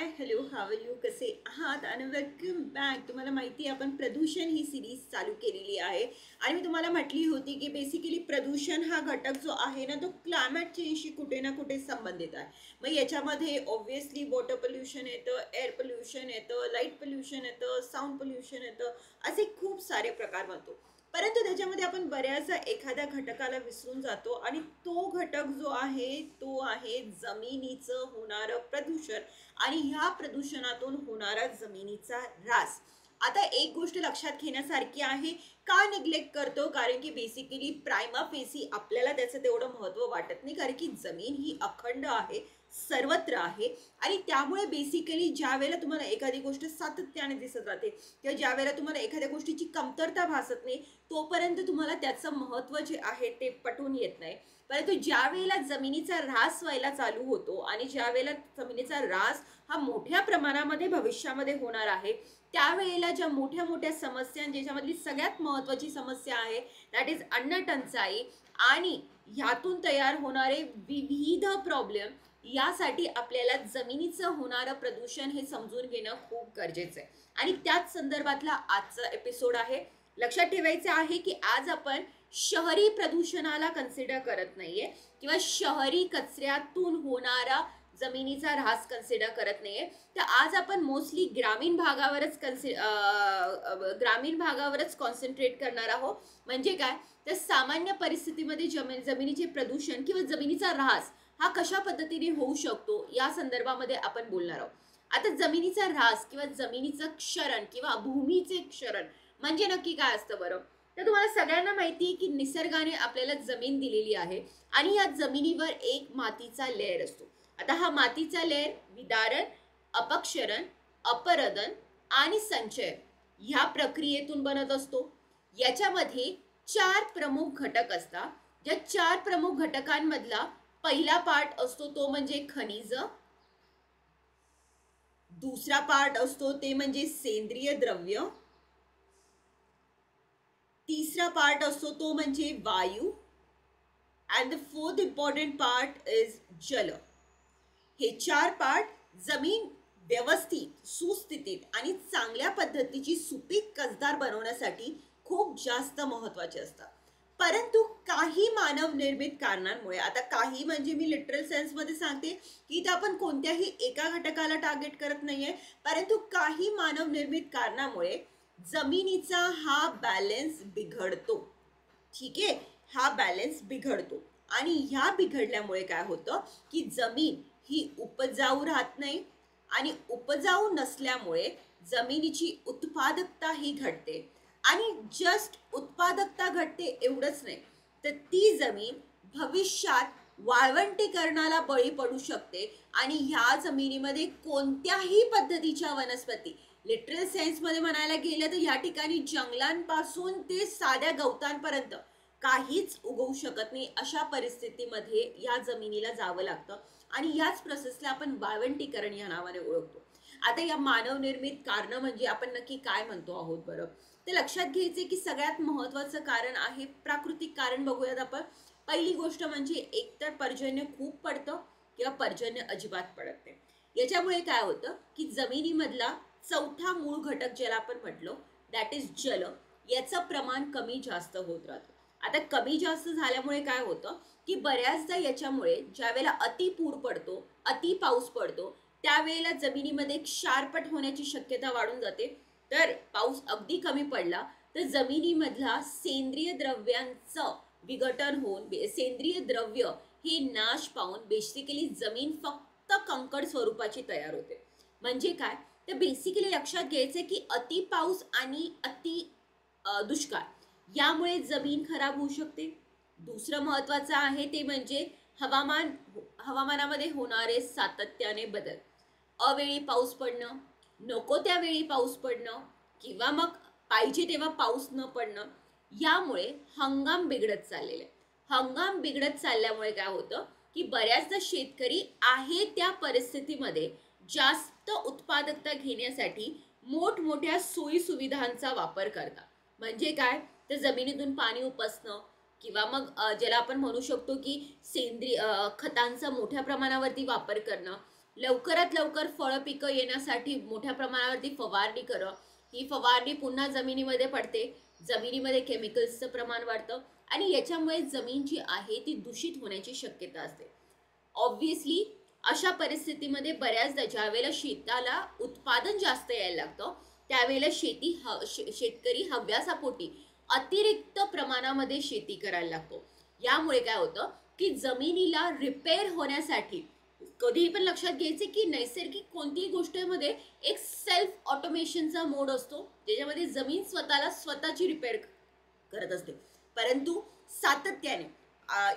High hello how are you कसे आहात आणि वेलकम बॅक. तुम्हाला माहिती आहे आपण प्रदूषण ही सिरीज चालू केलेली आहे आणि मी तुम्हाला म्हटली होती की बेसिकली प्रदूषण हा घटक जो आहे ना तो क्लायमेट चेंजशी कुठे ना कुठे संबंधित आहे. मग याच्यामध्ये ऑब्व्हियसली वॉटर पोल्युशन येतं, एअर पोल्युशन येतं, लाईट पोल्युशन येतं, साऊंड पोल्युशन येतं, असे खूप सारे प्रकार बनतो. परंतु त्याच्यामध्ये आपण बऱ्याचदा एखाद्या घटकाला विसरून जातो आणि तो घटक जो आहे तो आहे जमिनीचं होणारं प्रदूषण आणि ह्या प्रदूषणातून होणारा जमिनीचा ऱ्हास. आता एक गोष्ट लक्षात घेण्यासारखी आहे, का निग्लेक्ट करतो, कारण की बेसिकली प्रायमा फेसी आपल्याला त्याचं तेवढं महत्त्व वाटत नाही, कारण की जमीन ही अखंड आहे, सर्वत्र आहे. आणि त्यामुळे बेसिकली ज्या वेळेला तुम्हाला एखादी गोष्ट सातत्याने दिसत राहते किंवा ज्या वेळेला तुम्हाला एखाद्या गोष्टीची कमतरता भासत नाही तोपर्यंत तुम्हाला त्याचं महत्त्व जे आहे ते पटून येत नाही. परंतु ज्या वेळेला जमिनीचा ऱ्हास व्हायला चालू होतो आणि ज्या वेळेला जमिनीचा ऱ्हास हा मोठ्या प्रमाणामध्ये भविष्यामध्ये होणार आहे त्यावेळेला ज्या मोठ्या मोठ्या समस्या ज्याच्यामधली सगळ्यात महत्त्वाची समस्या आहे दॅट इज अन्न टंचाई आणि ह्यातून तयार होणारे विविध प्रॉब्लेम, यासाठी आपल्याला जमिनीचं होणारं प्रदूषण हे समजून घेणं खूप गरजेचं आहे आणि त्याच संदर्भातला आजचा एपिसोड आहे. लक्षात ठेवायचं आहे की आज आपण शहरी प्रदूषणाला कन्सिडर करत नाहीये किंवा शहरी कचऱ्यातून होणारा जमिनीचा ऱ्हास कन्सिडर करत नाहीये, तर आज आपण मोस्टली ग्रामीण भागावरच कॉन्सन्ट्रेट करणार आहोत. म्हणजे काय, तर सामान्य परिस्थितीमध्ये जमिनीचे प्रदूषण किंवा जमिनीचा ऱ्हास हा कशा पद्धतीने होऊ शकतो या संदर्भामध्ये आपण बोलणार आहोत. आता जमिनीचा ऱ्हास किंवा जमिनीचं क्षरण किंवा भूमीचे क्षरण म्हणजे नक्की काय असतं बरं, तर तुम्हाला सगळ्यांना माहिती आहे की निसर्गाने आपल्याला जमीन दिलेली आहे आणि या जमिनीवर एक मातीचा लेयर असतो. आता हा मातीचा लेयर विदारण, अपक्षरण, अपरदन आणि संचय ह्या प्रक्रियेतून बनत असतो. याच्यामध्ये 4 प्रमुख घटक असतात. या 4 प्रमुख घटकांमधला पहिला पार्ट असतो तो म्हणजे खनिज, दुसरा पार्ट असतो ते म्हणजे सेंद्रिय द्रव्य, तीसरा पार्ट असतो तो म्हणजे वायू and the fourth important part is जल. हे 4 पार्ट जमीन व्यवस्थित, सुस्थितीत आणि चांगल्या पद्धतीची सुपीक कसदार बनवण्यासाठी खूप जास्त महत्त्वाचे असतात. परंतु काही मानव निर्मित कारणांमुळे, आता काही म्हणजे मी लिटरल सेन्समध्ये सांगते की इथं आपण कोणत्याही एका घटकाला टार्गेट करत नाहीये, परंतु काही मानव निर्मित कारणामुळे जमिनीचा हा बॅलन्स बिघडतो. ठीक आहे, हा बॅलन्स बिघडतो आणि ह्या बिघडल्यामुळे काय होतं की जमीन ही उपजाऊ राहत नाही आणि उपजाऊ नसल्यामुळे जमिनीची उत्पादकता ही घटते आणि जस्ट उत्पादकता घटते एवढंच नाही, तर ती जमीन भविष्यात वाळवंटीकरणाला बळी पडू शकते आणि ह्या जमिनीमध्ये कोणत्याही पद्धतीच्या वनस्पती, लिटरल सेन्समध्ये म्हणायला गेलं तर या ठिकाणी जंगलांपासून ते साध्या गवतांपर्यंत काहीच उगवू शकत नाही. अशा परिस्थितीमध्ये या जमिनीला जावं लागतं आणि याच प्रोसेसला आपण वाळवंटीकरण या नावाने ओळखतो. आता या मानवनिर्मित कारणं म्हणजे आपण नक्की काय म्हणतो आहोत बरं, ते लक्षात घ्यायचे की सगळ्यात महत्त्वाचं कारण आहे प्राकृतिक कारण. बघूयात आपण. पहिली गोष्ट म्हणजे एकतर पर्जन्य खूप पडतं किंवा पर्जन्य अजिबात पडत नाही. याच्यामुळे काय होतं की जमिनीमधला चौथा मूळ घटक ज्याला आपण म्हटलो दॅट इज जल, याचं प्रमाण कमी जास्त होत राहतं. आता कमी जास्त झाल्यामुळे काय होतं की बऱ्याचदा याच्यामुळे ज्या वेळेला अति पूर पडतो, अति पाऊस पडतो, त्यावेळेला जमिनीमध्ये क्षारपट होण्याची शक्यता वाढून जाते. तर पाऊस अगदी कमी पडला तर जमिनीमधला सेंद्रिय द्रव्यांचं विघटन होऊन सेंद्रिय द्रव्य हे नाश पावून बेसिकली जमीन फक्त कंकड स्वरूपाची तयार होते. म्हणजे काय, तर बेसिकली लक्षात घ्यायचं की अति पाऊस आणि अति दुष्काळ यामुळे जमीन खराब होऊ शकते. दुसरं महत्त्वाचं आहे ते म्हणजे हवामानामध्ये होणारे सातत्याने बदल, अवेळी पाऊस पडणं, नको त्यावेळी पाऊस पडणं किंवा मग पाहिजे तेव्हा पाऊस न पडणं, यामुळे हंगाम बिघडत चाललेले. हंगाम बिघडत चालल्यामुळे काय होतं की बऱ्याचदा शेतकरी आहे त्या परिस्थितीमध्ये जास्त उत्पादकता घेण्यासाठी मोठमोठ्या सोयी सुविधांचा वापर करतात. म्हणजे काय, तर जमिनीतून पाणी उपसणं किंवा मग ज्याला आपण म्हणू शकतो की सेंद्रिय खतांचा मोठ्या प्रमाणावरती वापर करणं, लवकरात लवकर फळं पिकं येण्यासाठी मोठ्या प्रमाणावरती फवारणी करा. ही फवारणी पुन्हा जमिनीमध्ये पडते, जमिनीमध्ये केमिकल्सचं प्रमाण वाढतं आणि याच्यामुळे जमीन जी आहे ती दूषित होण्याची शक्यता असते. ऑब्व्हियसली अशा परिस्थितीमध्ये बऱ्याचदा ज्या वेळेला शेताला उत्पादन जास्त यायला लागतं त्यावेळेला शेतकरी हव्यासापोटी अतिरिक्त प्रमाणामध्ये शेती करायला लागतो. यामुळे काय होतं की जमिनीला रिपेअर होण्यासाठी कधीही पण लक्षात घ्यायचे की नैसर्गिक कोणतीही गोष्टीमध्ये एक सेल्फ ऑटोमेशनचा मोड असतो ज्याच्यामध्ये जमीन स्वतःला स्वतःची रिपेअर करत असते. परंतु सातत्याने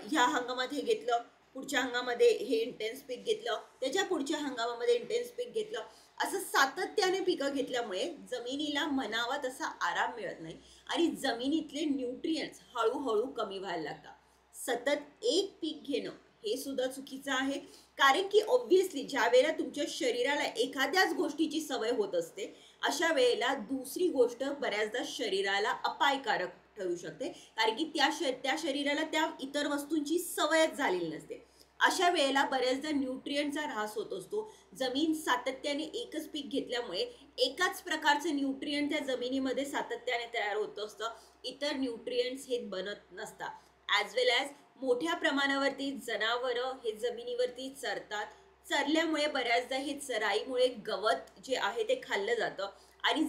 ह्या हंगामात हे घेतलं, पुढच्या हंगामामध्ये हे इंटेन्स पीक घेतलं, त्याच्या पुढच्या हंगामामध्ये इंटेन्स पीक घेतलं, असं सातत्याने पिकं घेतल्यामुळे जमिनीला म्हणावा तसा आराम मिळत नाही आणि जमिनीतले न्यूट्रियंट्स हळूहळू कमी व्हायला लागतात. सतत एक पीक घेणं हे सुद्धा चुकीचं आहे, कारण की ऑब्व्हियसली ज्या वेळेला तुमच्या शरीराला एखाद्याच गोष्टीची सवय होत असते अशा वेळेला दुसरी गोष्ट बऱ्याचदा शरीराला अपायकारक ठरू शकते, कारण की त्या शरीराला त्या इतर वस्तूंची सवयच झालेली नसते. अशा वेळेला बऱ्याचदा न्यूट्रियंटचा ऱ्हास होत असतो. जमीन सातत्याने एकच पीक घेतल्यामुळे एकाच प्रकारचं न्यूट्रियंट त्या जमिनीमध्ये सातत्याने तयार होत असतं, इतर न्यूट्रियंट्स हे बनत नसतात. ॲज वेल ॲज मोठ्या प्रमाणावरती जनावरं हे जमिनीवरती चरतात. चरल्यामुळे बऱ्याचदा हे चराईमुळे गवत जे आहे ते खाल्लं जातं आणि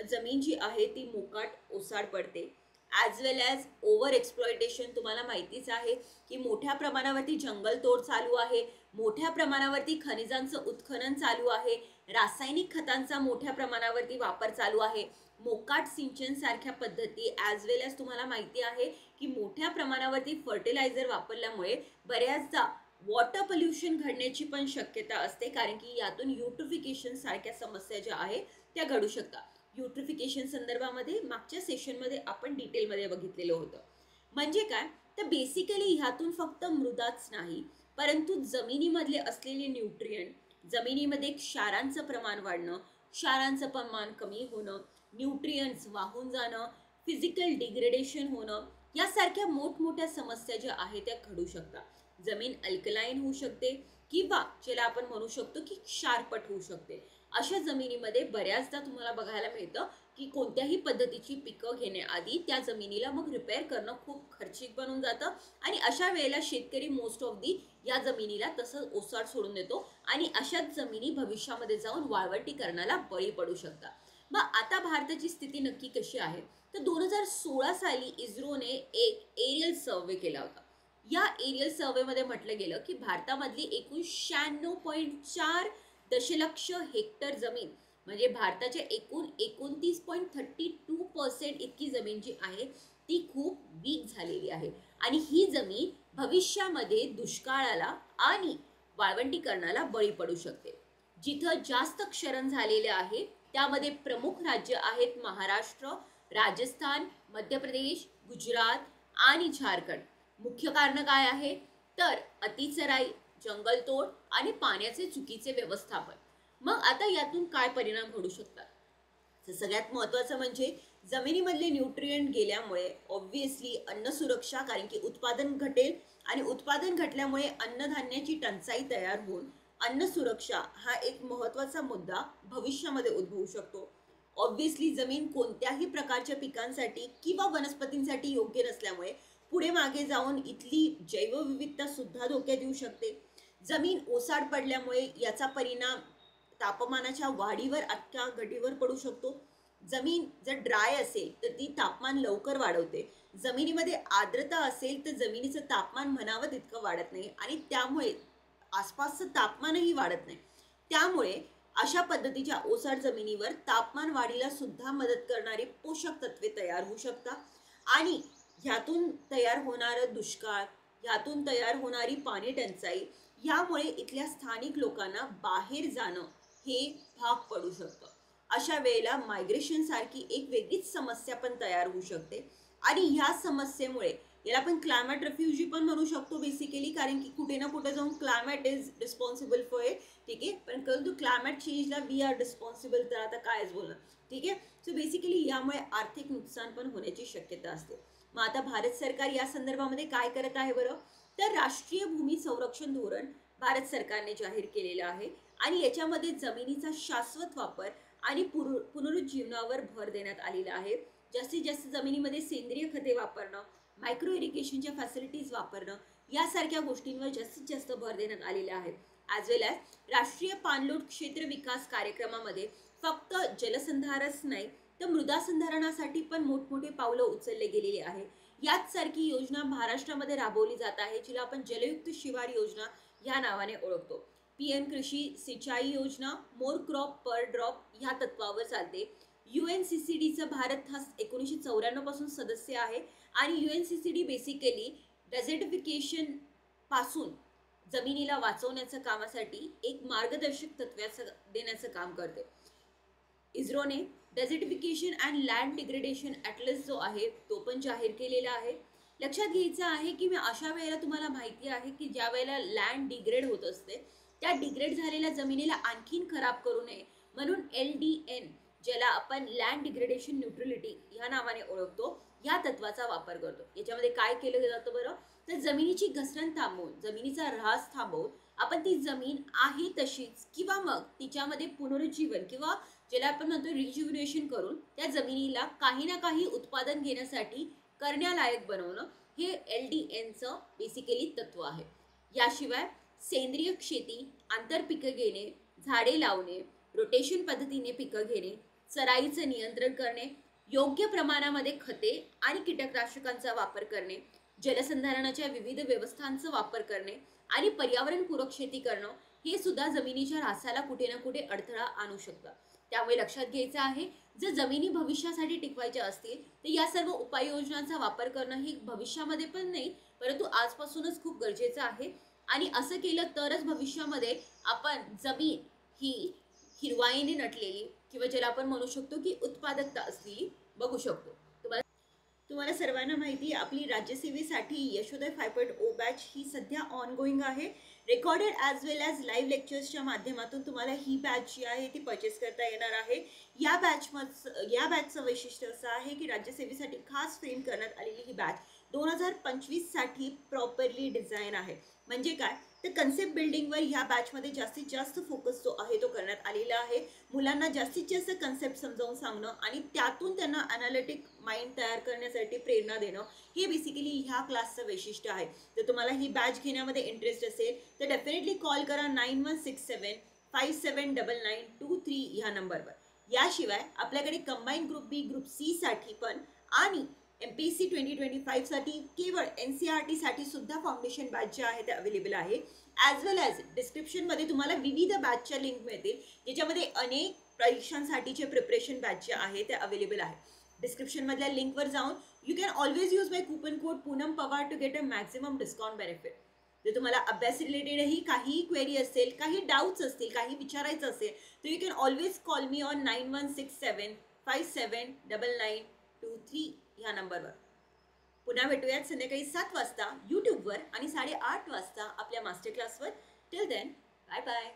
जमीन जी आहे ती मोकाट ओसाड पडते. ॲज वेल ॲज ओव्हर एक्सप्लॉयटेशन. तुम्हाला माहितीच आहे की मोठ्या प्रमाणावरती जंगलतोड चालू आहे, मोठ्या प्रमाणावरती खनिजांचं उत्खनन चालू आहे, रासायनिक खतांचा मोठ्या प्रमाणावरती वापर चालू आहे, मोकाट सिंचन सारख्या पद्धती. ॲज वेल ॲज तुम्हाला माहिती आहे की मोठ्या प्रमाणावरती फर्टिलायझर वापरल्यामुळे बऱ्याचदा वॉटर पोल्युशन घडण्याची पण शक्यता असते, कारण की यातून युट्रिफिकेशन सारख्या समस्या ज्या आहेत त्या घडू शकतात. युट्रिफिकेशन संदर्भामध्ये मागच्या सेशनमध्ये आपण डिटेलमध्ये बघितलेलं होतं. म्हणजे काय तर बेसिकली ह्यातून फक्त मृदाच नाही परंतु जमिनीमधले असलेले न्यूट्रियंट, जमिनीमध्ये क्षारांचं प्रमाण वाढणं, क्षारांचं प्रमाण कमी होणं, न्यूट्रियंट्स वाहून जाणं, फिजिकल डिग्रेडेशन होणं, यासारख्या मोठमोठ्या समस्या ज्या आहेत त्या घडू शकतात. जमीन अल्कलाईन होऊ शकते किंवा ज्याला आपण म्हणू शकतो की क्षारपट होऊ शकते. अशा जमिनीमध्ये बऱ्याचदा तुम्हाला बघायला मिळतं की कोणत्याही पद्धतीची पिकं घेण्याआधी त्या जमिनीला मग रिपेअर करणं खूप खर्चिक बनून जातं आणि अशा वेळेला शेतकरी मोस्ट ऑफ दी या जमिनीला तसंच ओसाड सोडून देतो आणि अशाच जमिनी भविष्यामध्ये जाऊन वाळवंटीकरणाला बळी पडू शकतात. मग आता भारताची स्थिती नक्की कशी आहे तर 2016 साली इस्रोने एक एरियल सर्वे केला होता. या एरियल सर्वेमध्ये म्हटलं गेलं की भारतामधली एकूण 96.4 दशलक्ष हेक्टर जमीन म्हणजे भारताच्या एकूण 29.32% इतकी जमीन जी आहे ती खूप वीक झालेली आहे आणि ही जमीन भविष्यामध्ये दुष्काळाला आणि वाळवंटीकरणाला बळी पडू शकते. जिथं जास्त क्षरण झालेले आहे त्यामध्ये प्रमुख राज्य आहेत महाराष्ट्र, राजस्थान, मध्य प्रदेश, गुजरात आणि झारखंड. मुख्य कारण काय आहे तर अतिचराई, जंगलतोड आणि पाण्याचे चुकीचे व्यवस्थापन. मग आता यातून काय परिणाम घडू शकतात तर सगळ्यात महत्त्वाचं म्हणजे जमिनीमधले न्यूट्रियंट गेल्यामुळे ऑब्व्हियसली अन्न सुरक्षा, कारण की उत्पादन घटेल आणि उत्पादन घटल्यामुळे अन्नधान्याची टंचाई तयार होऊन अन्न सुरक्षा हा एक महत्त्वाचा मुद्दा भविष्यामध्ये उद्भवू शकतो. ऑब्व्हियसली जमीन कोणत्याही प्रकारच्या पिकांसाठी किंवा वनस्पतींसाठी योग्य नसल्यामुळे पुढे मागे जाऊन इथली जैवविविधता सुद्धा धोक्यात येऊ शकते. जमीन ओसाड पडल्यामुळे याचा परिणाम तापमानाच्या वाढीवर अख्ख्या घटीवर पडू शकतो. जमीन जर ड्राय असेल तर ती तापमान लवकर वाढवते. जमिनीमध्ये आर्द्रता असेल तर जमिनीचं तापमान म्हणावं तितकं वाढत नाही आणि त्यामुळे आसपासचं तापमानही वाढत नाही. त्यामुळे अशा पद्धतीच्या ओसाड जमिनीवर तापमान वाढीला सुद्धा मदत करणारी पोषक तत्वे तयार होऊ शकतात आणि ह्यातून तयार होणारं दुष्काळ, ह्यातून तयार होणारी पाणी टंचाई यामुळे इथल्या स्थानिक लोकांना बाहेर जाणं हे भाग पडू शकतं. अशा वेळेला मायग्रेशन सारखी एक वेगळीच समस्या पण तयार होऊ शकते आणि ह्या समस्येमुळे याला आपण क्लायमेट रेफ्युजी पण म्हणू शकतो बेसिकली, कारण की कुठे ना कुठे जाऊन climate is responsible for it. ठीक आहे, पण परंतु क्लायमेट चेंजला वी आर रिस्पॉन्सिबल तर आता कायच बोलणं. ठीक आहे, सो बेसिकली यामुळे आर्थिक नुकसान पण होण्याची शक्यता असते. मग आता भारत सरकार या संदर्भामध्ये काय करत आहे बरं तर राष्ट्रीय भूमी संरक्षण धोरण भारत सरकारने जाहीर केलेलं आहे आणि याच्यामध्ये जमिनीचा शाश्वत वापर आणि पुनरुज्जीवनावर भर देण्यात आलेला आहे. जास्तीत जास्त जमिनीमध्ये सेंद्रिय खते वापरणं, मायक्रो इरिगेशनच्या फॅसिलिटीज वापरणं यासारख्या गोष्टींवर जास्तीत जास्त भर देण्यात आलेला आहे. ॲज वेल ॲज राष्ट्रीय पाणलोट क्षेत्र विकास कार्यक्रमामध्ये फक्त जलसंधारणच नाही तर मृदा संधारणासाठी पण मोठमोठे पावलं उचलले गेलेली आहे. याच सारखी योजना महाराष्ट्रामध्ये राबवली जात आहे, जिला आपण जलयुक्त शिवार योजना या नावाने ओळखतो. पीएम कृषी सिंचाई योजना मोर क्रॉप पर ड्रॉप ह्या तत्वावर चालते. UNCCDचं भारत हा 1994 पासून सदस्य आहे आणि UNCCD बेसिकली डेझर्टिफिकेशन पासून जमिनीला वाचवण्याच्या कामासाठी एक मार्गदर्शक तत्त्व देण्याचं काम करते. इस्रोने डेझर्टिफिकेशन अँड लँड डिग्रेडेशन ॲटलस जो आहे तो पण जाहीर केलेला आहे. लक्षात घ्यायचं आहे की मी अशा वेळेला तुम्हाला माहिती आहे की ज्या वेळेला लँड डिग्रेड होत असते त्या डिग्रेड झालेल्या जमिनीला आणखीन खराब करू नये म्हणून LDN ज्याला आपण लँड डिग्रेडेशन न्यूट्रलिटी ह्या नावाने ओळखतो या तत्वाचा वापर करतो. याच्यामध्ये काय केलं जातं बरं, तर जमिनीची घसरण थांबवून जमिनीचा ऱ्हास थांबवून आपण ती जमीन आहे तशीच किंवा मग तिच्यामध्ये पुनरुज्जीवन किंवा ज्याला आपण म्हणतो रिज्युव्हनेशन करून त्या जमिनीला काही ना काही उत्पादन घेण्यासाठी करण्यालायक बनवणं हे LDNचं बेसिकली तत्व आहे. याशिवाय सेंद्रिय शेती, आंतरपिकं घेणे, झाडे लावणे, रोटेशन पद्धतीने पिकं घेणे, चराईचं नियंत्रण करणे, योग्य प्रमाणामध्ये खते आणि कीटकनाशकांचा वापर करणे, जलसंधारणाच्या विविध व्यवस्थांचा वापर करणे आणि पर्यावरणपूरक शेती करणं हे सुद्धा जमिनीच्या ऱ्हासाला कुठे ना कुठे अडथळा आणू शकतात. त्यामुळे लक्षात घ्यायचं आहे जर जमिनी भविष्यासाठी टिकवायच्या असतील तर या सर्व उपाययोजनांचा वापर करणं हे भविष्यामध्ये पण नाही परंतु आजपासूनच खूप गरजेचं आहे. आणि असं केलं तरच भविष्यामध्ये आपण जमीन ही हिरवाईने नटलेली किंवा ज्याला आपण म्हणू शकतो की उत्पादकता असलेली बघू शकतो. तुम्हाला सर्वांना माहिती आहे आपली राज्यसेवेसाठी यशोदय 5.0 बॅच ही सध्या ऑनगोईंग आहे. रेकॉर्डेड ॲज वेल ॲज लाईव्ह लेक्चर्सच्या माध्यमातून तुम्हाला ही बॅच जी आहे ती परचेस करता येणार आहे. या बॅचचं वैशिष्ट्य असं आहे की राज्यसेवेसाठी खास फ्रेम करण्यात आलेली ही बॅच 2025साठी प्रॉपरली डिझाईन आहे. म्हणजे काय तर कन्सेप्ट बिल्डिंगवर ह्या बॅचमध्ये जास्तीत जास्त फोकस जो आहे तो करण्यात आलेला आहे. मुलांना जास्तीत जास्त कन्सेप्ट समजावून सांगणं आणि त्यातून त्यांना ॲनालिटिक माइंड तयार करण्यासाठी प्रेरणा देणं हे बेसिकली ह्या क्लासचं वैशिष्ट्य आहे. जर तुम्हाला ही बॅच घेण्यामध्ये इंटरेस्ट असेल तर डेफिनेटली कॉल करा 9167579923 ह्या नंबरवर. याशिवाय आपल्याकडे कंबाईन ग्रुप बी ग्रुप सी साठी पण आणि MPSC 2025 साठी केवळ NCERT साठी सुद्धा फाउंडेशन बॅच जे आहे ते अवेलेबल आहे. ॲज वेल ॲज डिस्क्रिप्शनमध्ये तुम्हाला विविध बॅचच्या लिंक मिळतील ज्याच्यामध्ये अनेक परीक्षांसाठीचे प्रिपरेशन बॅच जे आहे ते अवेलेबल आहे. डिस्क्रिप्शनमधल्या लिंकवर जाऊन you can always use my coupon code Poonam Pawar to get a maximum discount benefit. जर तुम्हाला अभ्यास रिलेटेडही काही क्वेरी असेल, काही डाऊट्स असतील, काही विचारायचं असेल तर you can always call me on 9167579923 ह्या नंबरवर. पुन्हा भेटूयात संध्याकाळी 7 वाजता यूट्यूबवर आणि 8:30 वाजता आपल्या मास्टर क्लासवर. Till then bye bye.